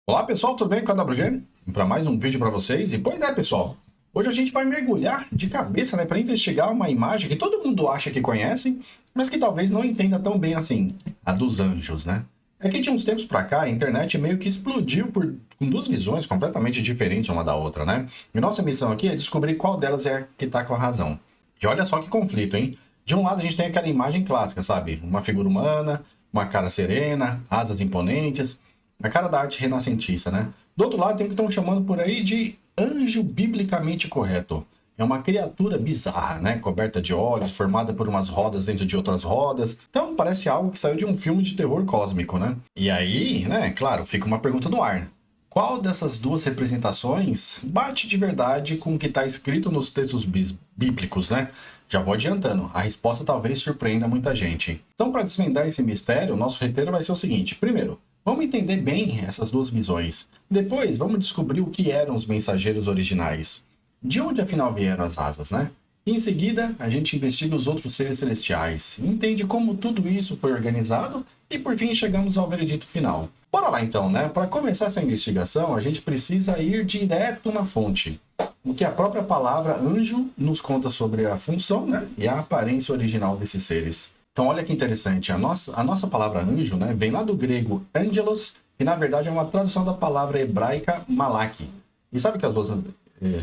Olá pessoal, tudo bem com a WG? Para mais um vídeo para vocês. E pois é, pessoal, hoje a gente vai mergulhar de cabeça, né, para investigar uma imagem que todo mundo acha que conhece, mas que talvez não entenda tão bem assim, a dos anjos, né? É que de uns tempos para cá a internet meio que explodiu com duas visões completamente diferentes uma da outra, né? E nossa missão aqui é descobrir qual delas é a que tá com a razão. E olha só que conflito, hein? De um lado a gente tem aquela imagem clássica, sabe? Uma figura humana, uma cara serena, asas imponentes, a cara da arte renascentista, né? Do outro lado tem o que estão chamando por aí de anjo biblicamente correto. É uma criatura bizarra, né? Coberta de olhos, formada por umas rodas dentro de outras rodas. Então parece algo que saiu de um filme de terror cósmico, né? E aí, né, claro, fica uma pergunta no ar. Qual dessas duas representações bate de verdade com o que está escrito nos textos bíblicos, né? Já vou adiantando, a resposta talvez surpreenda muita gente. Então, para desvendar esse mistério, o nosso roteiro vai ser o seguinte. Primeiro, vamos entender bem essas duas visões. Depois, vamos descobrir o que eram os mensageiros originais. De onde afinal vieram as asas, né? E em seguida, a gente investiga os outros seres celestiais, entende como tudo isso foi organizado e por fim chegamos ao veredito final. Bora lá então, né? Para começar essa investigação, a gente precisa ir direto na fonte. O que a própria palavra anjo nos conta sobre a função, né, e a aparência original desses seres. Então olha que interessante, a nossa palavra anjo, né, vem lá do grego angelos, que na verdade é uma tradução da palavra hebraica malak. E sabe o que as duas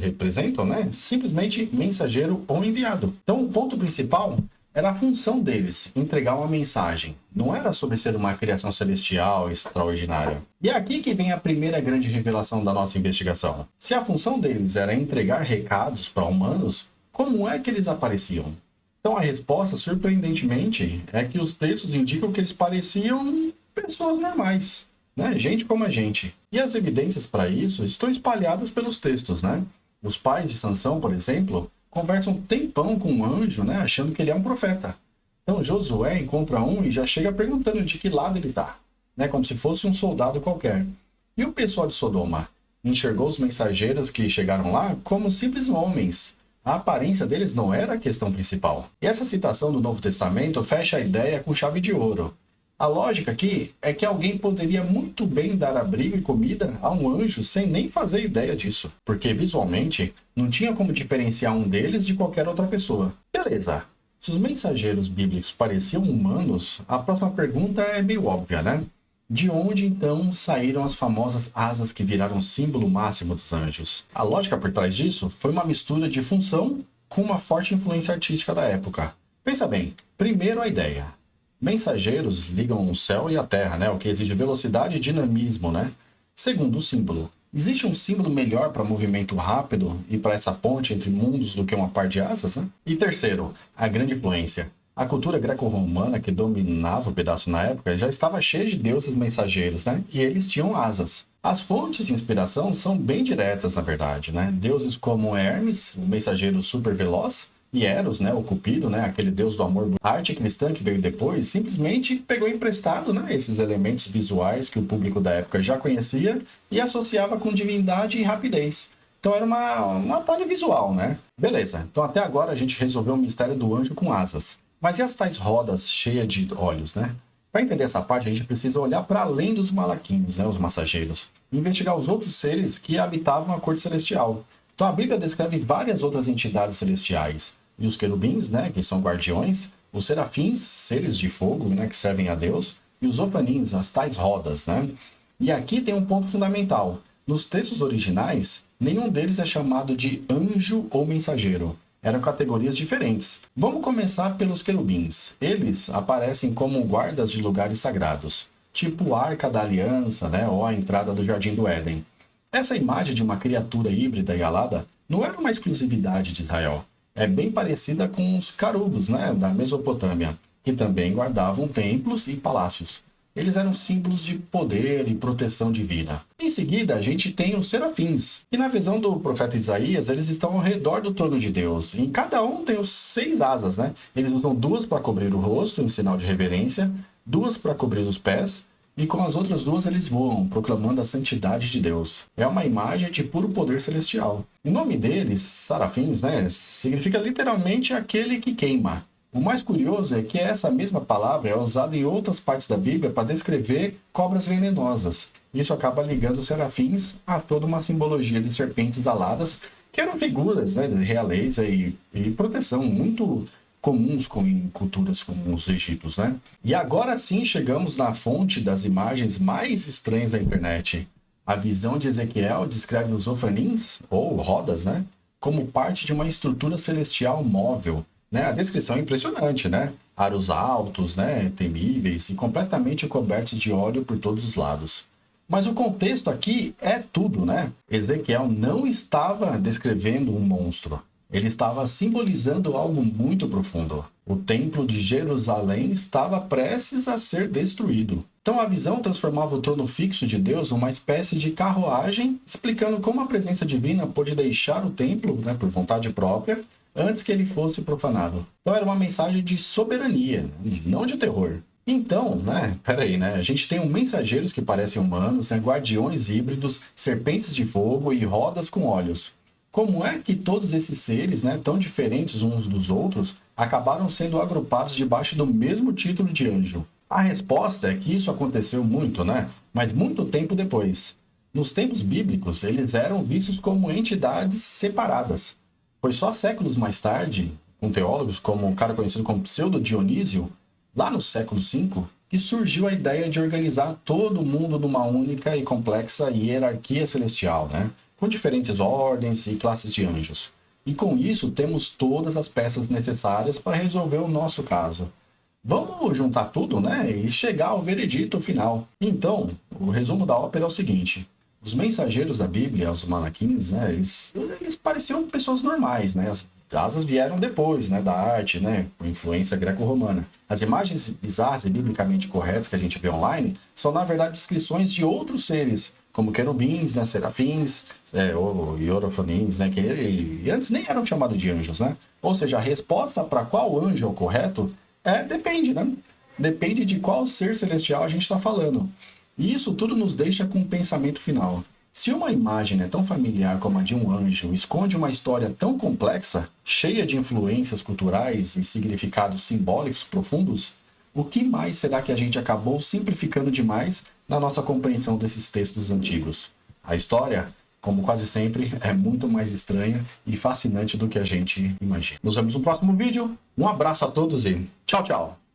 representam, né? Simplesmente mensageiro ou enviado. Então o ponto principal era a função deles, entregar uma mensagem. Não era sobre ser uma criação celestial extraordinária. E é aqui que vem a primeira grande revelação da nossa investigação. Se a função deles era entregar recados para humanos, como é que eles apareciam? Então a resposta, surpreendentemente, é que os textos indicam que eles pareciam pessoas normais, né? Gente como a gente. E as evidências para isso estão espalhadas pelos textos, né? Os pais de Sansão, por exemplo, conversam um tempão com um anjo, né, achando que ele é um profeta. Então Josué encontra um e já chega perguntando de que lado ele está, né, como se fosse um soldado qualquer. E o pessoal de Sodoma enxergou os mensageiros que chegaram lá como simples homens. A aparência deles não era a questão principal. E essa citação do Novo Testamento fecha a ideia com chave de ouro. A lógica aqui é que alguém poderia muito bem dar abrigo e comida a um anjo sem nem fazer ideia disso, porque visualmente não tinha como diferenciar um deles de qualquer outra pessoa. Beleza, se os mensageiros bíblicos pareciam humanos, a próxima pergunta é meio óbvia, né? De onde então saíram as famosas asas que viraram símbolo máximo dos anjos? A lógica por trás disso foi uma mistura de função com uma forte influência artística da época. Pensa bem, primeiro a ideia. Mensageiros ligam o céu e a terra, né? O que exige velocidade e dinamismo, né? Segundo, o símbolo. Existe um símbolo melhor para movimento rápido e para essa ponte entre mundos do que uma par de asas, né? E terceiro, a grande influência. A cultura greco-romana que dominava o pedaço na época já estava cheia de deuses mensageiros, né? E eles tinham asas. As fontes de inspiração são bem diretas, na verdade, né? Deuses como Hermes, o mensageiro super veloz, e Eros, né, o Cupido, né, aquele deus do amor. A arte cristã que veio depois simplesmente pegou emprestado, né, esses elementos visuais que o público da época já conhecia e associava com divindade e rapidez. Então era um atalho visual, né? Beleza, então até agora a gente resolveu o mistério do anjo com asas. Mas e as tais rodas cheias de olhos, né? Para entender essa parte, a gente precisa olhar para além dos malaquinhos, né, os mensageiros, e investigar os outros seres que habitavam a corte celestial. Então a Bíblia descreve várias outras entidades celestiais. E os querubins, né, que são guardiões, os serafins, seres de fogo, né, que servem a Deus, e os ofanins, as tais rodas, né? E aqui tem um ponto fundamental. Nos textos originais, nenhum deles é chamado de anjo ou mensageiro. Eram categorias diferentes. Vamos começar pelos querubins. Eles aparecem como guardas de lugares sagrados, tipo a Arca da Aliança, né, ou a entrada do Jardim do Éden. Essa imagem de uma criatura híbrida e alada não era uma exclusividade de Israel. É bem parecida com os carubos, né, da Mesopotâmia, que também guardavam templos e palácios. Eles eram símbolos de poder e proteção divina. Em seguida, a gente tem os serafins, que na visão do profeta Isaías, eles estão ao redor do trono de Deus. E cada um tem os 6 asas, né? Eles usam 2 para cobrir o rosto, em sinal de reverência, 2 para cobrir os pés, e com as outras 2 eles voam, proclamando a santidade de Deus. É uma imagem de puro poder celestial. O nome deles, serafins, né, significa literalmente aquele que queima. O mais curioso é que essa mesma palavra é usada em outras partes da Bíblia para descrever cobras venenosas. Isso acaba ligando os serafins a toda uma simbologia de serpentes aladas, que eram figuras, né, de realeza e proteção muito comuns em culturas como os egípcios, né? E agora sim chegamos na fonte das imagens mais estranhas da internet. A visão de Ezequiel descreve os ofanins, ou rodas, né, como parte de uma estrutura celestial móvel, né? A descrição é impressionante, né? Aros altos, né, temíveis e completamente cobertos de óleo por todos os lados. Mas o contexto aqui é tudo, né? Ezequiel não estava descrevendo um monstro. Ele estava simbolizando algo muito profundo. O templo de Jerusalém estava prestes a ser destruído. Então a visão transformava o trono fixo de Deus numa espécie de carruagem, explicando como a presença divina pôde deixar o templo, né, por vontade própria, antes que ele fosse profanado. Então era uma mensagem de soberania, não de terror. Então, né, peraí, né, a gente tem mensageiros que parecem humanos, né, guardiões híbridos, serpentes de fogo e rodas com olhos. Como é que todos esses seres, né, tão diferentes uns dos outros, acabaram sendo agrupados debaixo do mesmo título de anjo? A resposta é que isso aconteceu muito, né, mas muito tempo depois. Nos tempos bíblicos, eles eram vistos como entidades separadas. Foi só séculos mais tarde, com teólogos como o cara conhecido como Pseudo Dionísio, lá no século V, que surgiu a ideia de organizar todo mundo numa única e complexa hierarquia celestial, né? Com diferentes ordens e classes de anjos. E com isso temos todas as peças necessárias para resolver o nosso caso. Vamos juntar tudo, né? E chegar ao veredito final. Então, o resumo da ópera é o seguinte. Os mensageiros da Bíblia, os malaquins, né? Eles pareciam pessoas normais, né? As asas vieram depois, né, da arte, né, com influência greco-romana. As imagens bizarras e biblicamente corretas que a gente vê online são, na verdade, descrições de outros seres, como querubins, né, serafins, ou orofanins, né, que antes nem eram chamados de anjos, né? Ou seja, a resposta para qual anjo é o correto depende, né? Depende de qual ser celestial a gente está falando. E isso tudo nos deixa com um pensamento final. Se uma imagem tão familiar como a de um anjo esconde uma história tão complexa, cheia de influências culturais e significados simbólicos profundos, o que mais será que a gente acabou simplificando demais na nossa compreensão desses textos antigos? A história, como quase sempre, é muito mais estranha e fascinante do que a gente imagina. Nos vemos no próximo vídeo. Um abraço a todos e tchau, tchau!